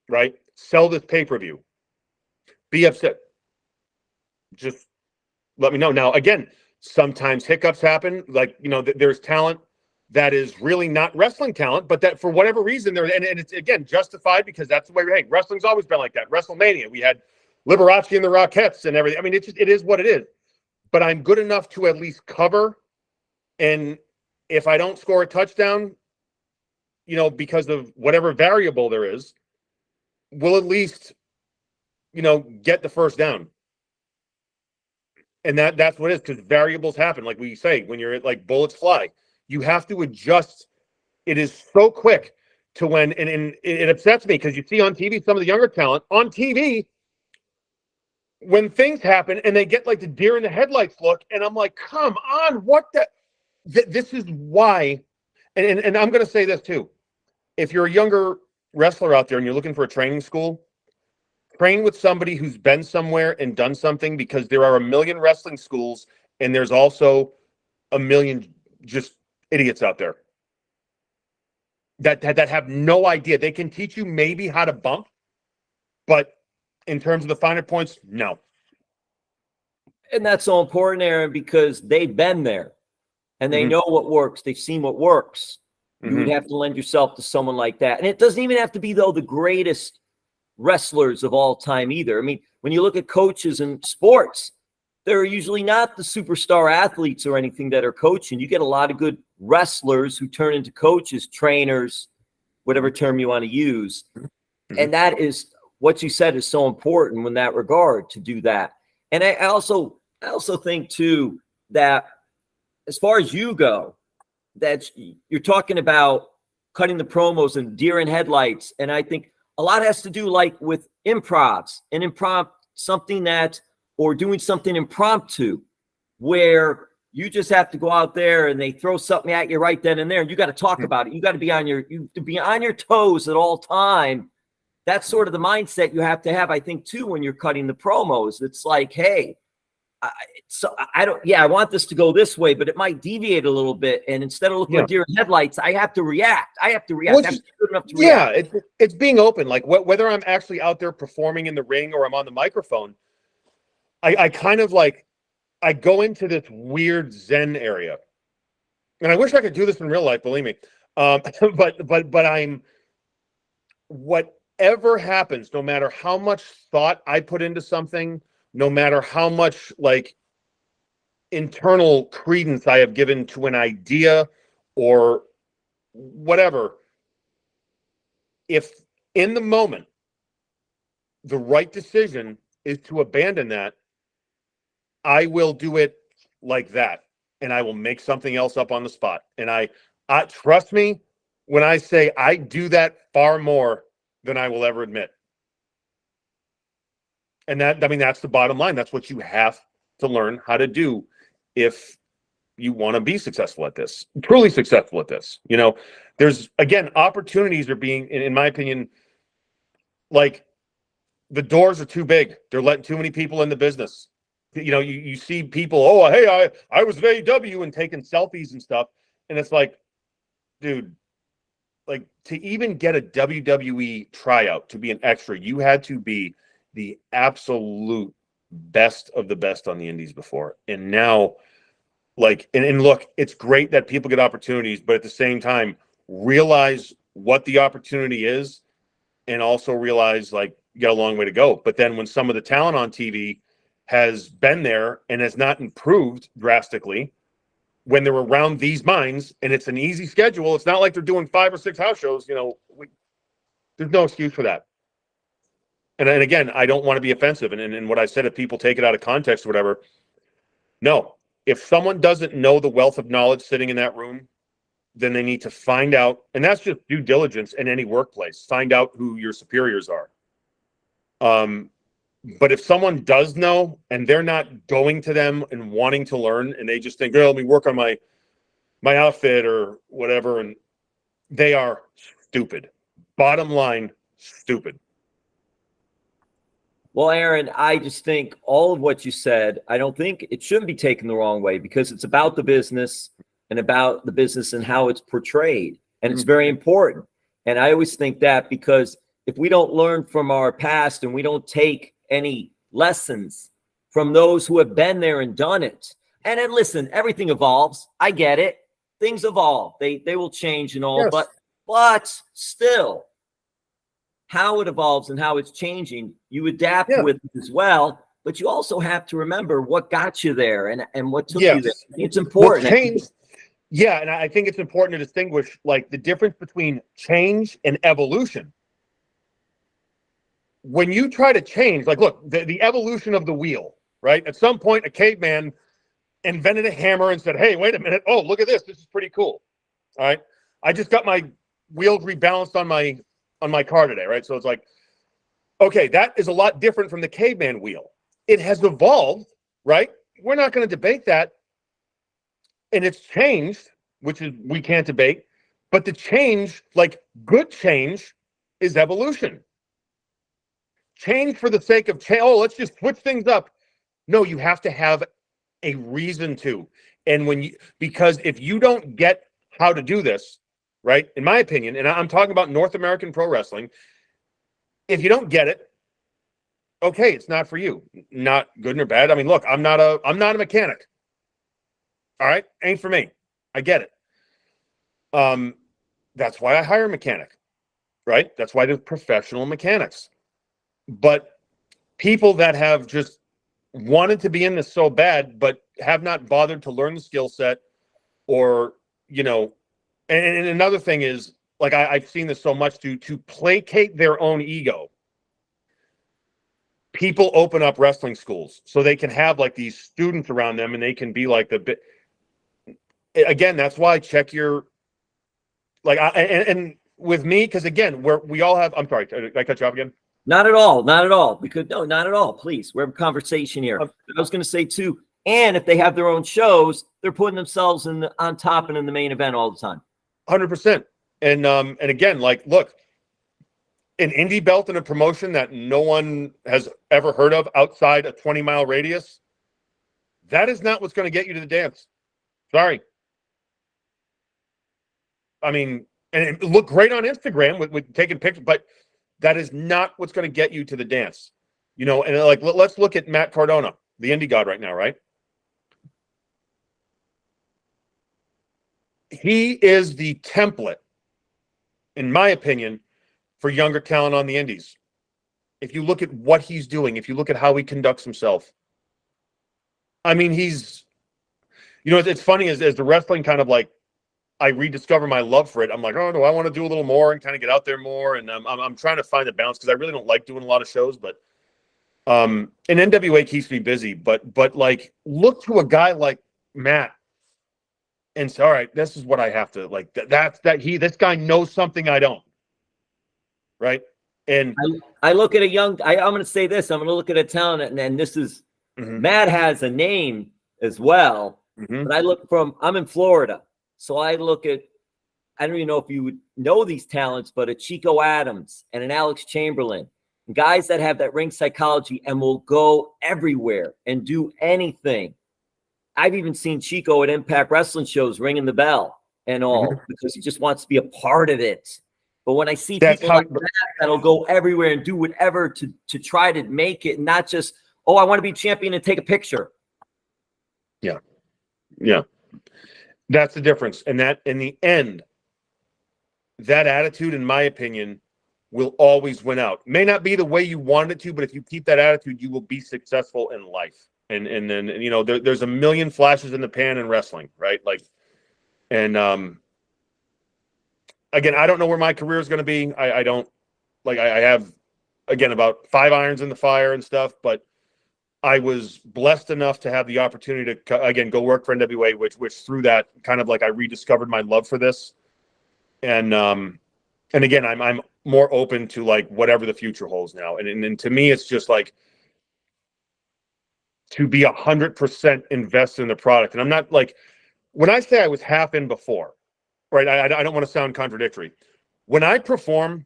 right? Sell this pay-per-view. Be upset. Just let me know. Now, again, sometimes hiccups happen. Like, you know, there's talent that is really not wrestling talent, but that for whatever reason, and it's, again, justified because that's the way, hey, wrestling's always been like that. WrestleMania, we had Liberace and the Rockettes and everything. I mean, it is what it is. But I'm good enough to at least cover. And if I don't score a touchdown, you know, because of whatever variable there is, we'll at least, you know, get the first down. And that's what it is, because variables happen. Like we say, when you're like bullets fly, you have to adjust. It is so quick to when, and it upsets me because you see on TV, some of the younger talent on TV, when things happen and they get like the deer in the headlights look, and I'm like, come on, what the, this is why. And I'm going to say this too. If you're a younger wrestler out there and you're looking for a training school, train with somebody who's been somewhere and done something, because there are a million wrestling schools and there's also a million just idiots out there that have no idea. They can teach you maybe how to bump, but in terms of the finer points, no. And that's so important, Aron, because they've been there and they know what works. They've seen what works. You would have to lend yourself to someone like that. And it doesn't even have to be, though, the greatest wrestlers of all time either. I mean, when you look at coaches in sports, they're usually not the superstar athletes or anything that are coaching. You get a lot of good wrestlers who turn into coaches, trainers, whatever term you want to use. And that is what you said is so important in that regard, to do that. And I also think too that as far as you go, that you're talking about cutting the promos and deer in headlights. And I think a lot has to do like with improvs and something that, or doing something impromptu where you just have to go out there and they throw something at you right then and there. And you got to talk about it. You got to be on your toes at all time. That's sort of the mindset you have to have, I think, too, when you're cutting the promos. It's like, hey, I want this to go this way, but it might deviate a little bit. And instead of looking at deer in headlights, I have to react. Well, good enough to react. It's being open. Like whether I'm actually out there performing in the ring or I'm on the microphone, I kind of like, I go into this weird Zen area. And I wish I could do this in real life, believe me. But I'm, whatever happens, no matter how much thought I put into something, no matter how much like internal credence I have given to an idea or whatever, if in the moment the right decision is to abandon that, I will do it like that, and I will make something else up on the spot. And I Trust me when I say I do that far more than I will ever admit. And that, I mean, that's the bottom line. That's what you have to learn how to do if you want to be successful at this, truly successful at this. You know, there's, again, opportunities are being, in my opinion, like the doors are too big. They're letting too many people in the business. You know, you see people, oh, hey, I was at AEW and taking selfies and stuff. And it's like, dude, like to even get a WWE tryout to be an extra, you had to be the absolute best of the best on the indies before. And now, like, and look, it's great that people get opportunities, but at the same time, realize what the opportunity is and also realize, like, you got a long way to go. But then when some of the talent on TV has been there and has not improved drastically, when they're around these minds and it's an easy schedule, it's not like they're doing 5 or 6 house shows, you know, there's no excuse for that. And again, I don't want to be offensive. And what I said, if people take it out of context or whatever, no. If someone doesn't know the wealth of knowledge sitting in that room, then they need to find out. And that's just due diligence in any workplace. Find out who your superiors are. But if someone does know and they're not going to them and wanting to learn, and they just think, oh, let me work on my outfit or whatever, and they are stupid. Bottom line, stupid. Well, Aaron, I just think all of what you said, I don't think it shouldn't be taken the wrong way, because it's about the business and how it's portrayed. And it's very important. And I always think that, because if we don't learn from our past and we don't take any lessons from those who have been there and done it. And then listen, everything evolves. I get it. Things evolve. They will change and all, yes. but still, how it evolves and how it's changing, you adapt with it as well. But you also have to remember what got you there and what took you there. It's important. Change, and I think it's important to distinguish, like, the difference between change and evolution. When you try to change, like, look, the evolution of the wheel, right? At some point, a caveman invented a hammer and said, hey, wait a minute. Oh, look at this. This is pretty cool. All right. I just got my wheels rebalanced on my car today, right? So it's like, okay, that is a lot different from the caveman wheel. It has evolved, right? We're not going to debate that. And it's changed, which is, we can't debate. But the change, like good change, is evolution. Change for the sake of change. Oh, let's just switch things up. No, you have to have a reason to. And because if you don't get how to do this, right, in my opinion, and I'm talking about North American pro wrestling, if you don't get it, okay, it's not for you. Not good nor bad. I mean, look, I'm not a mechanic. All right, ain't for me. I get it. That's why I hire a mechanic, right? That's why there's professional mechanics. But people that have just wanted to be in this so bad, but have not bothered to learn the skill set, or, you know, and another thing is, like, I've seen this so much, to placate their own ego. People open up wrestling schools so they can have, like, these students around them, and they can be like again, that's why I check your, like, and with me, because again, we all have, I'm sorry, did I cut you off again? Not at all. Not at all. Because no, not at all. Please, we're having a conversation here. I was going to say too, and if they have their own shows, they're putting themselves on top and in the main event all the time. 100%. And again, like, look, an indie belt in a promotion that no one has ever heard of outside a 20-mile radius, that is not what's going to get you to the dance. Sorry. I mean, and it looked great on Instagram with taking pictures, but that is not what's going to get you to the dance. You know, and like, let's look at Matt Cardona, the indie god right now, right? He is the template, in my opinion, for younger talent on the indies. If you look at what he's doing, if you look at how he conducts himself, I mean, he's, you know, it's funny as the wrestling kind of, like, I rediscover my love for it. I'm like, oh, do I want to do a little more and kind of get out there more? And I'm trying to find a balance, because I really don't like doing a lot of shows, but and NWA keeps me busy. But like, look to a guy like Matt. and say, all right, this is what I have to like. This guy knows something I don't. Right. And I look at I'm going to say this. I'm going to look at a talent, and this is Matt has a name as well. But I'm in Florida, so I look at. I don't even know if you would know these talents, but a Chico Adams and an Alex Chamberlain, guys that have that ring psychology and will go everywhere and do anything. I've even seen Chico at Impact Wrestling shows ringing the bell and all because he just wants to be a part of it. But when I see people like that, that'll go everywhere and do whatever to try to make it, not just, oh, I want to be champion and take a picture. Yeah. Yeah. That's the difference. And that in the end, that attitude, in my opinion, will always win out. May not be the way you want it to, but if you keep that attitude, you will be successful in life. And then, you know, there's a million flashes in the pan in wrestling, right? Like, and again, I don't know where my career is going to be. I don't like, I have, again, about 5 irons in the fire and stuff, but I was blessed enough to have the opportunity to, again, go work for NWA, which through that kind of like I rediscovered my love for this. And again, I'm more open to like whatever the future holds now. And to me, it's just like to be 100% invested in the product. And I'm not like, when I say I was half in before, right? I don't want to sound contradictory. When I perform,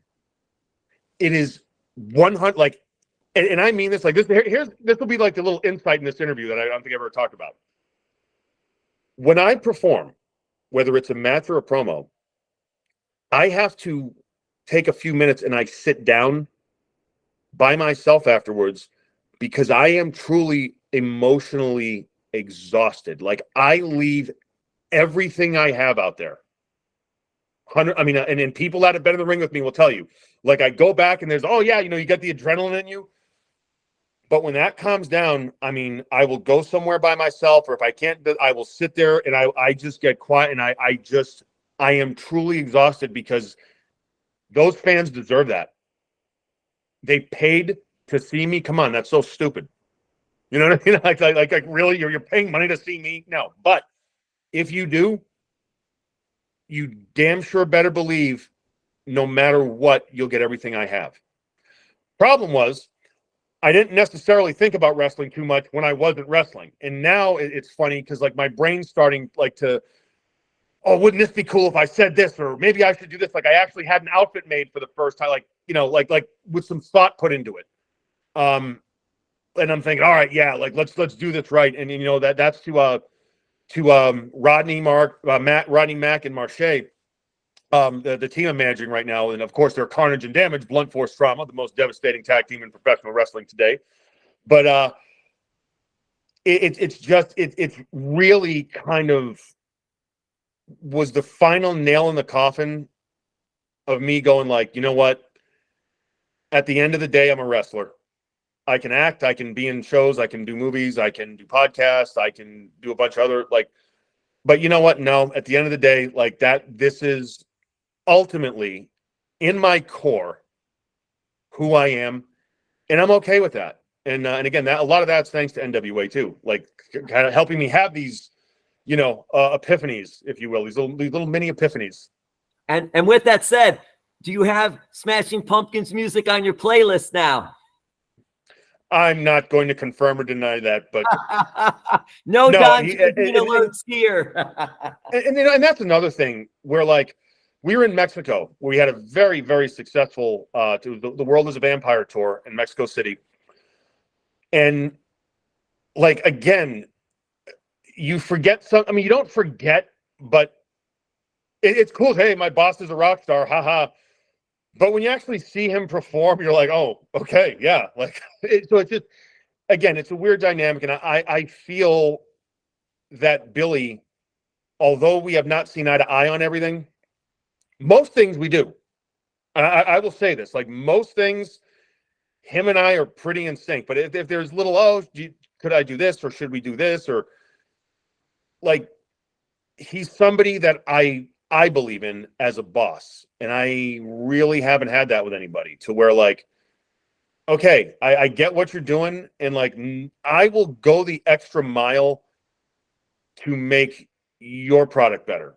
it is 100, like, and I mean this, like this, this will be like the little insight in this interview that I don't think I've ever talked about. When I perform, whether it's a match or a promo, I have to take a few minutes and I sit down by myself afterwards because I am truly emotionally exhausted. Like I leave everything I have out there. And people that have been in the ring with me will tell you, like I go back and there's, oh yeah, you know, you got the adrenaline in you. But when that calms down, I mean, I will go somewhere by myself, or if I can't, I will sit there and I just get quiet and I am truly exhausted because those fans deserve that. They paid to see me. Come on, that's so stupid. You know what I mean? Like really, you're paying money to see me? No. But if you do, you damn sure better believe no matter what, you'll get everything I have. Problem was, I didn't necessarily think about wrestling too much when I wasn't wrestling. And now it's funny because like my brain's starting like to, oh, wouldn't this be cool if I said this? Or maybe I should do this. Like I actually had an outfit made for the first time, like, you know, like with some thought put into it. And I'm thinking, all right, yeah, like let's do this right. And you know, that's to Rodney Mack and Marche, the team I'm managing right now. And of course they're Carnage and Damage, Blunt Force Trauma, the most devastating tag team in professional wrestling today. But it's really kind of was the final nail in the coffin of me going like, you know what? At the end of the day, I'm a wrestler. I can act, I can be in shows, I can do movies, I can do podcasts, I can do a bunch of other but you know what? No, at the end of the day, like this is ultimately in my core who I am, and I'm okay with that. And again, that a lot of that's thanks to NWA too, like kind of helping me have these, you know, epiphanies, if you will, these little mini epiphanies. And with that said, do you have Smashing Pumpkins music on your playlist now? I'm not going to confirm or deny that, but no Don alerts here. and that's another thing where like we were in Mexico, where we had a very, very successful the World is a Vampire tour in Mexico City. And like again, you forget some. I mean, you don't forget, but it's cool. Hey, my boss is a rock star, haha. But when you actually see him perform, you're like, oh, okay, yeah. Like, so it's just, again, it's a weird dynamic. And I feel that Billy, although we have not seen eye to eye on everything, most things we do. I will say this, like most things, him and I are pretty in sync. But if there's little, could I do this or should we do this? Or like, he's somebody that I believe in as a boss. And I really haven't had that with anybody to where like, okay, I get what you're doing. And like, I will go the extra mile to make your product better.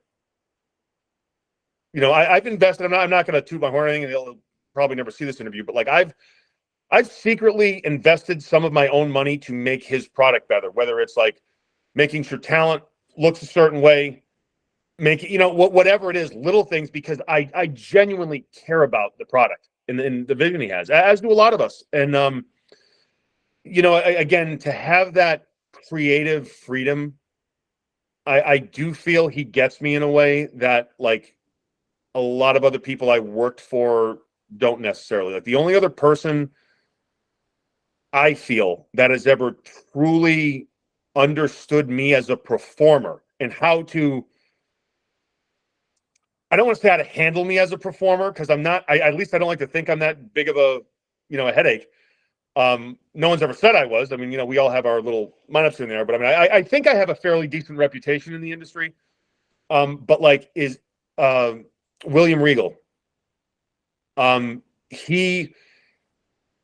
You know, I've invested. I'm not going to toot my horn or anything, and they'll probably never see this interview, but like I've secretly invested some of my own money to make his product better, whether it's like making sure talent looks a certain way, make it, you know, whatever it is, little things, because I genuinely care about the product and the vision he has, as do a lot of us. And, you know, again, to have that creative freedom, I do feel he gets me in a way that like a lot of other people I worked for don't necessarily. Like the only other person I feel that has ever truly understood me as a performer and how to, I don't want to say how to handle me as a performer, because I'm not, at least I don't like to think I'm that big of a, you know, a headache. No one's ever said I was. I mean, you know, we all have our little lineups in there, but I mean, I think I have a fairly decent reputation in the industry. But like is William Regal.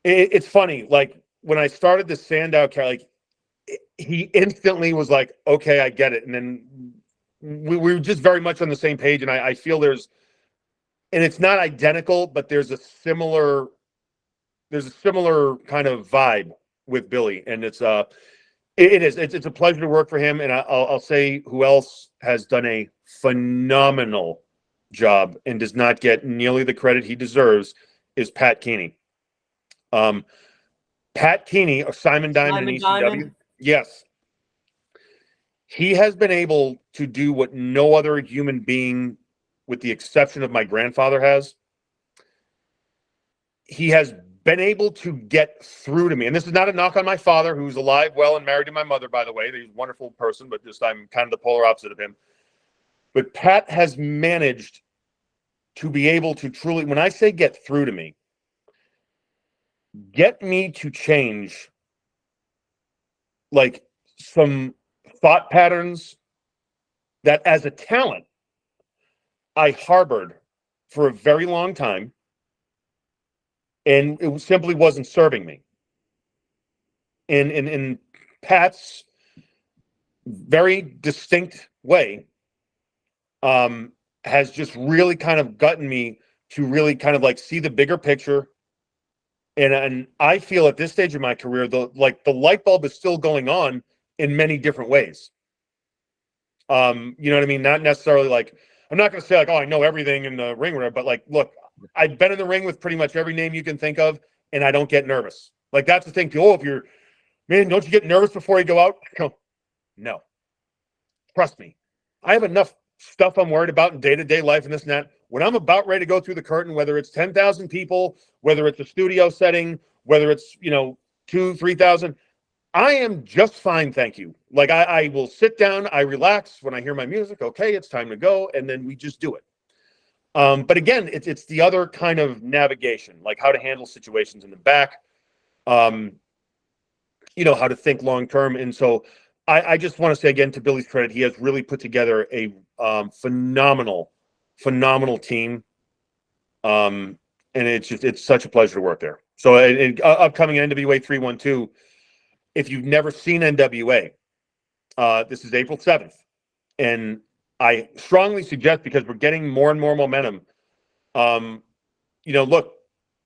It's funny, like when I started the Sandow character, like he instantly was like, okay, I get it. And then we were just very much on the same page. And I feel there's, and it's not identical, but there's a similar kind of vibe with Billy. And it's a pleasure to work for him. And I'll say who else has done a phenomenal job and does not get nearly the credit he deserves is Pat Kenney. Pat Kenney of Simon Diamond and ECW. Yes. He has been able to do what no other human being, with the exception of my grandfather, has. He has been able to get through to me. And this is not a knock on my father, who's alive, well, and married to my mother, by the way. He's a wonderful person, but just I'm kind of the polar opposite of him. But Pat has managed to be able to truly, when I say get through to me, get me to change like some thought patterns that as a talent I harbored for a very long time, and it simply wasn't serving me. And in Pat's very distinct way, has just really kind of gotten me to really kind of like see the bigger picture. And I feel at this stage of my career, the light bulb is still going on in many different ways. You know what I mean? Not necessarily like, I'm not going to say like, oh, I know everything in the ring, but like, look, I've been in the ring with pretty much every name you can think of, and I don't get nervous. Like, that's the thing too. Oh, if you're, man, don't you get nervous before you go out? No. Trust me. I have enough stuff I'm worried about in day-to-day life and this and that. When I'm about ready to go through the curtain, whether it's 10,000 people, whether it's a studio setting, whether it's, you know, 2,000, 3,000, I am just fine, thank you. Like I will sit down, I relax when I hear my music. Okay, it's time to go, and then we just do it. But again, it's the other kind of navigation, like how to handle situations in the back, you know, how to think long term. And so I just want to say again, to Billy's credit, he has really put together a phenomenal team. And it's such a pleasure to work there. So upcoming NWA 312, if you've never seen NWA, this is April 7th. And I strongly suggest, because we're getting more and more momentum. You know, look,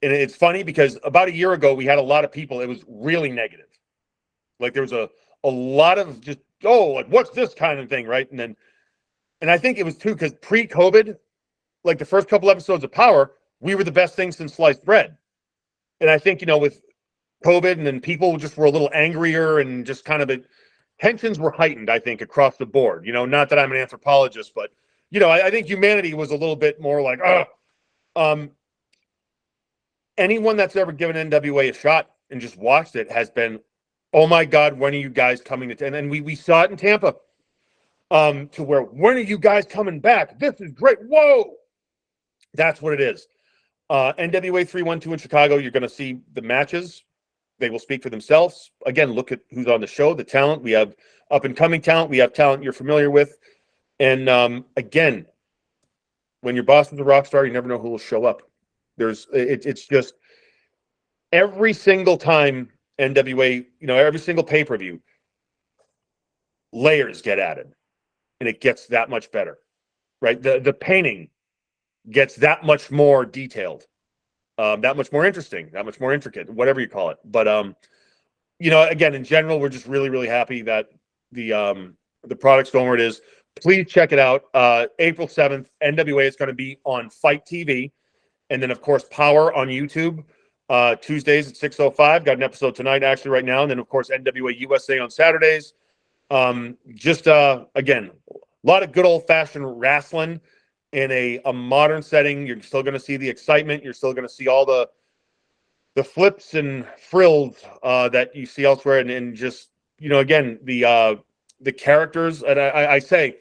and it's funny because about a year ago, we had a lot of people, it was really negative. Like there was a lot of just, oh, like what's this kind of thing, right? And I think it was too, because pre-COVID, like the first couple episodes of Power, we were the best thing since sliced bread. And I think, you know, with COVID, and then people just were a little angrier, and just kind of tensions were heightened, I think, across the board. You know, not that I'm an anthropologist, but, you know, I think humanity was a little bit more like, anyone that's ever given NWA a shot and just watched it has been, oh my God, when are you guys coming to? And then we saw it in Tampa, to where, when are you guys coming back? This is great. Whoa. That's what it is. NWA 312 in Chicago, you're going to see the matches. They will speak for themselves. Again, look at who's on the show, the talent. We have up-and-coming talent. We have talent you're familiar with. And again, when your boss is a rock star, you never know who will show up. It's just every single time NWA, you know, every single pay-per-view, layers get added. and it gets that much better, right? The painting gets that much more detailed, that much more interesting, that much more intricate, whatever you call it. But you know, again, in general, we're just really, really happy that the product's going where it is. Please check it out. April 7th, NWA is going to be on Fight TV, and then of course Power on YouTube. Tuesdays at 6:05. Got an episode tonight, actually, right now, and then of course NWA USA on Saturdays. Just again, a lot of good old-fashioned wrestling in a modern setting. You're still going to see the excitement. You're still going to see all the flips and frills that you see elsewhere, and just, you know, again, the characters. And I say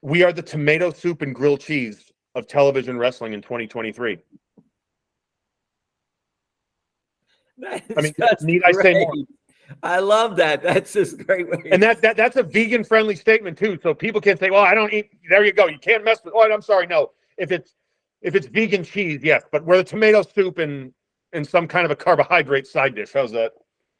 we are the tomato soup and grilled cheese of television wrestling in 2023. I mean, need I say more? I love that. That's just great. And that's a vegan friendly statement too. So people can say, "Well, I don't eat." There you go. You can't mess with. Oh, I'm sorry. No, if it's vegan cheese, yes. But we're the tomato soup and some kind of a carbohydrate side dish. How's that?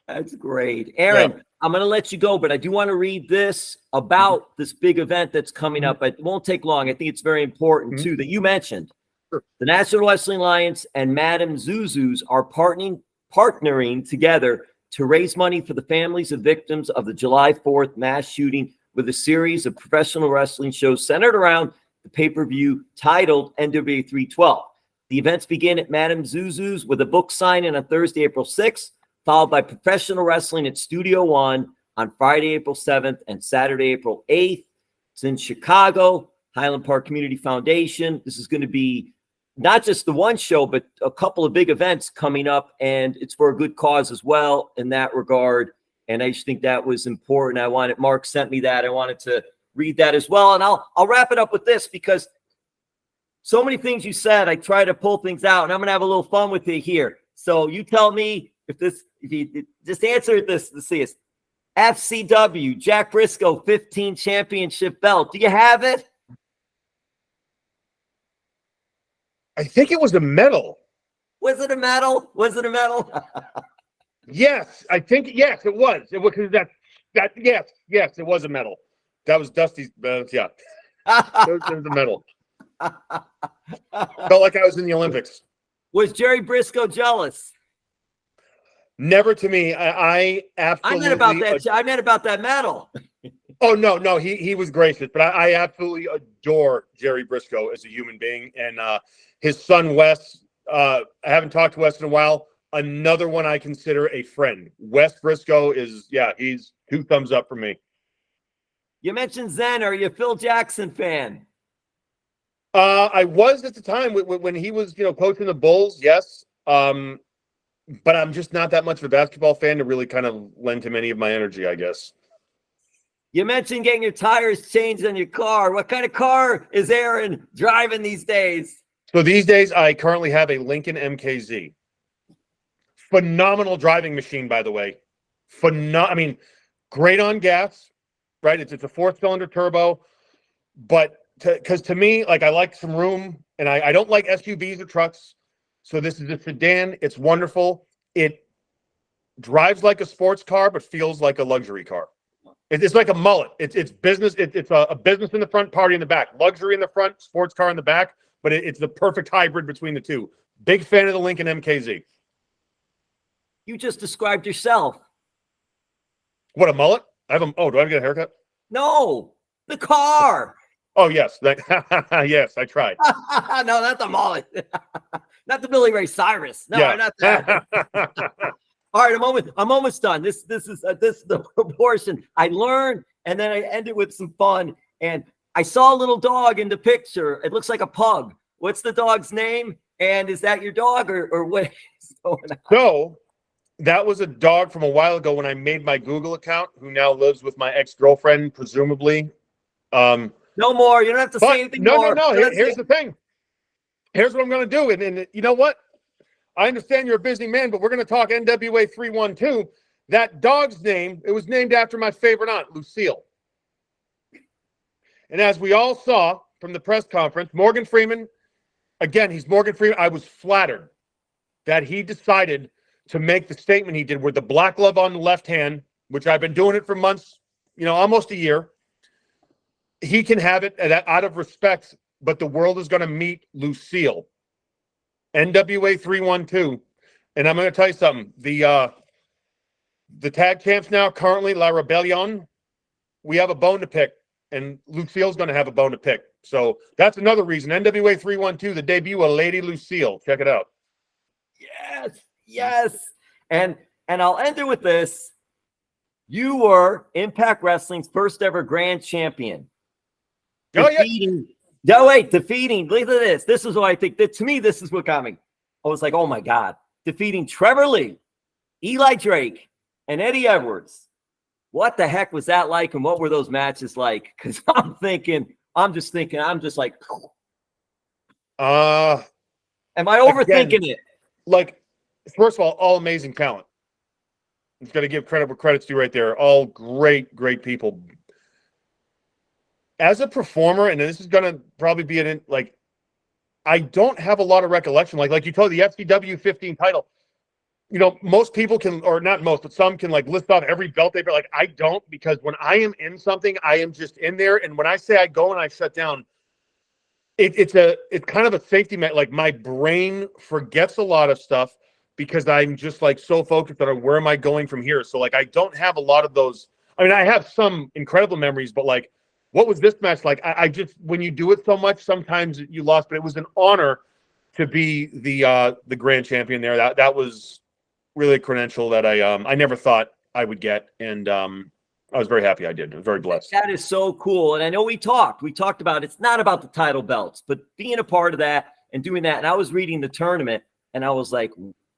That's great, Aaron. Yeah. I'm going to let you go, but I do want to read this about this big event that's coming up. It won't take long. I think it's very important too that you mentioned. Sure. The National Wrestling Alliance and Madame Zuzu's are partnering together to raise money for the families of victims of the July 4th mass shooting with a series of professional wrestling shows centered around the pay-per-view titled NWA 312. The events begin at Madame Zuzu's with a book signing on Thursday, April 6th, followed by professional wrestling at Studio One on Friday, April 7th, and Saturday, April 8th. It's in Chicago, Highland Park Community Foundation. This is going to be not just the one show, but a couple of big events coming up, and it's for a good cause as well in that regard. And I just think that was important. Mark sent me that. I wanted to read that as well. And I'll wrap it up with this, because so many things you said, I try to pull things out, and I'm going to have a little fun with it here. So you tell me if you just answer this. Let's see. It's FCW, Jack Briscoe, 15 championship belt. Do you have it? I think it was a medal. Was it a medal? Yes, I think yes, it was. It was yes, it was a medal. That was Dusty's. Yeah, it was a medal. Felt like I was in the Olympics. Was Jerry Briscoe jealous? Never to me. I absolutely. I meant about that medal. Oh no, he was gracious, but I absolutely adore Jerry Briscoe as a human being, and his son Wes. I haven't talked to Wes in a while. Another one I consider a friend. Wes Briscoe he's 2 thumbs up for me. You mentioned Zen. Are you a Phil Jackson fan? I was at the time when he was, coaching the Bulls. Yes, but I'm just not that much of a basketball fan to really kind of lend him any of my energy, I guess. You mentioned getting your tires changed on your car. What kind of car is Aaron driving these days? So these days, I currently have a Lincoln MKZ. Phenomenal driving machine, by the way. Great on gas, right? It's a 4-cylinder turbo, but because to me, like, I like some room, and I don't like SUVs or trucks. So this is a sedan. It's wonderful. It drives like a sports car, but feels like a luxury car. It's like a mullet. It's business. It's a business in the front, party in the back. Luxury in the front, sports car in the back. But it's the perfect hybrid between the two. Big fan of the Lincoln MKZ. You just described yourself. What, a mullet? Do I have to get a haircut? No, the car. Oh, yes. Yes, I tried. No, not the mullet. Not the Billy Ray Cyrus. No, yeah. not that. All right, I'm almost done. This is the proportion. I learned, and then I ended with some fun. And I saw a little dog in the picture. It looks like a pug. What's the dog's name? And is that your dog, or what is going on? So that was a dog from a while ago when I made my Google account, who now lives with my ex-girlfriend, presumably. No more. You don't have to say anything more. No. Here's the thing. Here's what I'm going to do. And you know what? I understand you're a busy man, but we're going to talk NWA 312. That dog's name, it was named after my favorite aunt, Lucille. And as we all saw from the press conference, Morgan Freeman, again, he's Morgan Freeman. I was flattered that he decided to make the statement he did with the black glove on the left hand, which I've been doing it for months, almost a year. he can have it out of respect, but the world is going to meet Lucille. NWA 312. And I'm going to tell you something. The tag champs now, currently, La Rebellion, we have a bone to pick, and Lucille's going to have a bone to pick. So that's another reason. NWA 312, the debut of Lady Lucille. Check it out. Yes, yes. And I'll end it with this. You were Impact Wrestling's first ever grand champion. Defeating, look at this. This is what I think. That, to me, this is what got me. I was like, oh my God. Defeating Trevor Lee, Eli Drake, and Eddie Edwards. What the heck was that like, and what were those matches like? Because I'm just like, am I overthinking it? Like, first of all amazing talent. It's got to give credit where credit's due right there. All great people. As a performer, and this is going to probably be I don't have a lot of recollection. Like you told the FCW 15 title. You know, most people can, or not most, but some can list off every belt they've got. Like, I don't, because when I am in something, I am just in there. And when I say I go and I shut down, it's kind of a safety net. Like, my brain forgets a lot of stuff because I'm just so focused on where am I going from here. So I don't have a lot of those. I mean, I have some incredible memories, but what was this match like? I just, when you do it so much, sometimes you lost, but it was an honor to be the grand champion there. That was really a credential that I never thought I would get. And I was very happy I did. I was very blessed. That is so cool. And I know we talked about, it's not about the title belts, but being a part of that and doing that. And I was reading the tournament and I was like,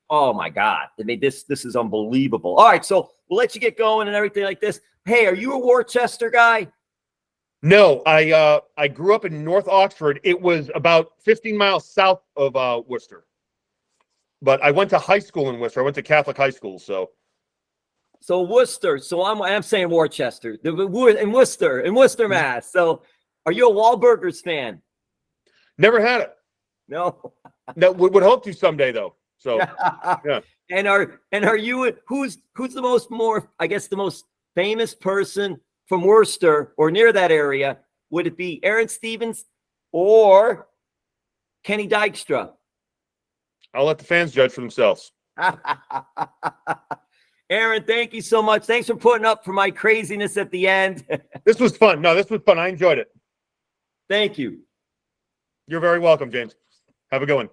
oh my God, I mean, this is unbelievable. All right. So we'll let you get going and everything like this. Hey, are you a Worcester guy? No, I grew up in North Oxford. It was about 15 miles south of Worcester. But I went to high school in Worcester. I went to Catholic high school, so Worcester. So I'm saying Worcester. In Worcester, Mass. So are you a Wahlburgers fan? Never had it. No. No, would hope to someday though. So yeah. And are you who's the most famous person from Worcester or near that area? Would it be Aron Stevens or Kenny Dykstra? I'll let the fans judge for themselves. Aron, thank you so much. Thanks for putting up for my craziness at the end. This was fun. No, this was fun. I enjoyed it. Thank you. You're very welcome, James. Have a good one.